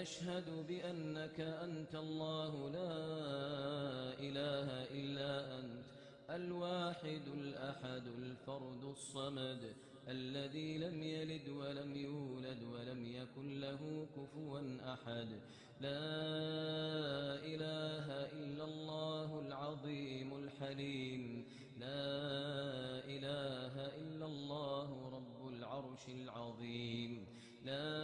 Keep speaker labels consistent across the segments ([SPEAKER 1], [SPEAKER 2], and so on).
[SPEAKER 1] أشهد بأنك أنت الله لا إله إلا أنت الواحد الأحد الفرد الصمد الذي لم يلد ولم يولد ولم يكن له كفوا أحد. لا إله إلا الله العظيم الحليم. لا إله إلا الله رب العرش العظيم. لا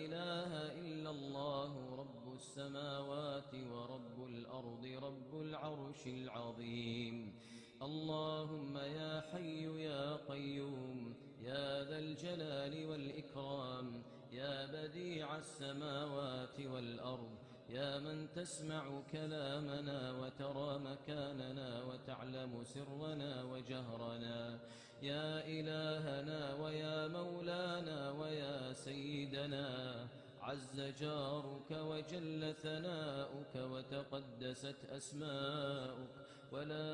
[SPEAKER 1] إله إلا الله رب السماوات ورب الأرض رب العرش العظيم. اللهم يا حي يا قيوم يا ذا الجلال والإكرام يا بديع السماوات والأرض يا من تسمع كلامنا وترى مكاننا وتعلم سرنا وجهرنا، يا إلهنا ويا مولانا ويا سيدنا، عز جارك وجل ثناؤك وتقدست أسماؤك ولا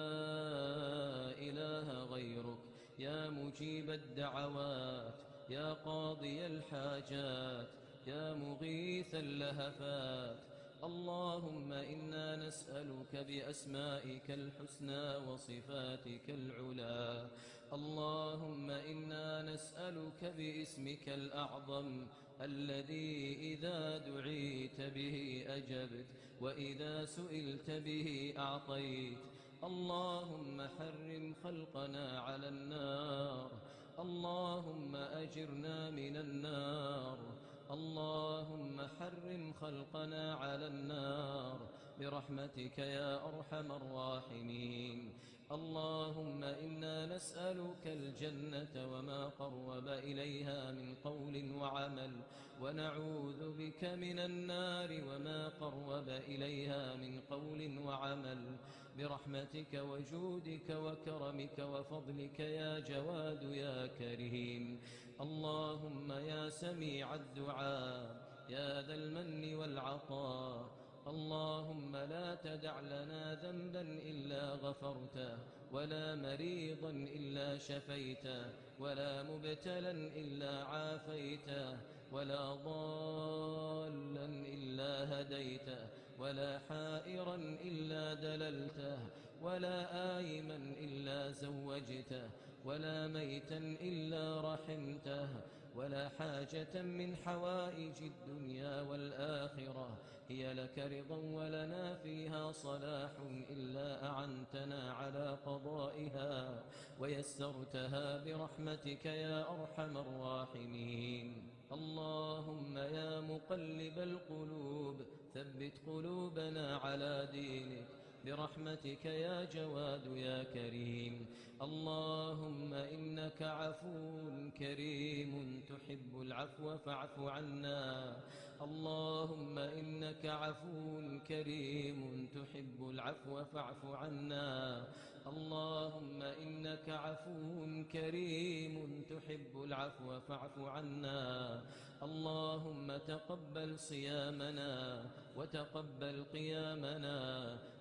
[SPEAKER 1] إله غيرك، يا مجيب الدعوات يا قاضي الحاجات يا مغيث اللهفات. اللهم إنا نسألك بأسمائك الحسنى وصفاتك العلى. اللهم إنا نسألك باسمك الأعظم الذي إذا دعيت به أجبت وإذا سئلت به أعطيت. اللهم حرم خلقنا على النار. اللهم أجرنا من النار. اللهم حرم خلقنا على النار برحمتك يا أرحم الراحمين. اللهم إنا نسألك الجنة وما قرب إليها من قول وعمل، ونعوذ بك من النار وما قرب إليها من قول وعمل برحمتك وجودك وكرمك وفضلك يا جواد يا كريم. اللهم يا سميع الدعاء يا ذا المن والعطاء، اللهم لا تدع لنا ذنبا إلا غفرته، ولا مريضا إلا شفيته، ولا مبتلا إلا عافيته، ولا ضالا إلا هديته، ولا حائرا إلا دللته، ولا آيما إلا زوجته، ولا ميتا إلا رحمته، ولا حاجة من حوائج الدنيا والآخرة هي لك رضا ولنا فيها صلاح إلا أعنتنا على قضائها ويسرتها برحمتك يا أرحم الراحمين. اللهم يا مقلب القلوب ثبت قلوبنا على دينك برحمتك يا جواد يا كريم. اللهم إنك عفو كريم تحب العفو فاعف عنا. اللهم إنك عفو كريم تحب العفو فاعف عنا. اللهم إنك عفو كريم تحب العفو فاعف عنا. اللهم تقبل صيامنا وتقبل قيامنا.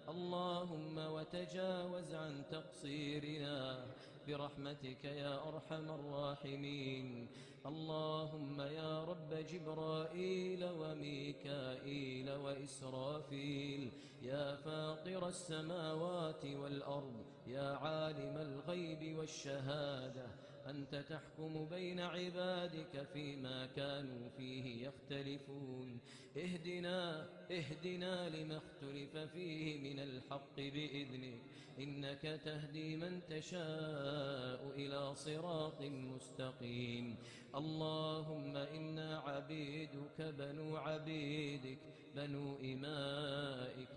[SPEAKER 1] اللهم وتجاوز عن تقصيرنا برحمتك يا أرحم الراحمين. اللهم يا رب جبرائيل وميكائيل وإسرافيل، يا فاطر السماوات والأرض، يا عالم الغيب والشهادة، أنت تحكم بين عبادك فيما كانوا فيه يختلفون. اهدنا لما اختلف فيه من الحق بإذنك، إنك تهدي من تشاء إلى صراط مستقيم. اللهم إنا عبيدك بنو عبيدك بنو إمائك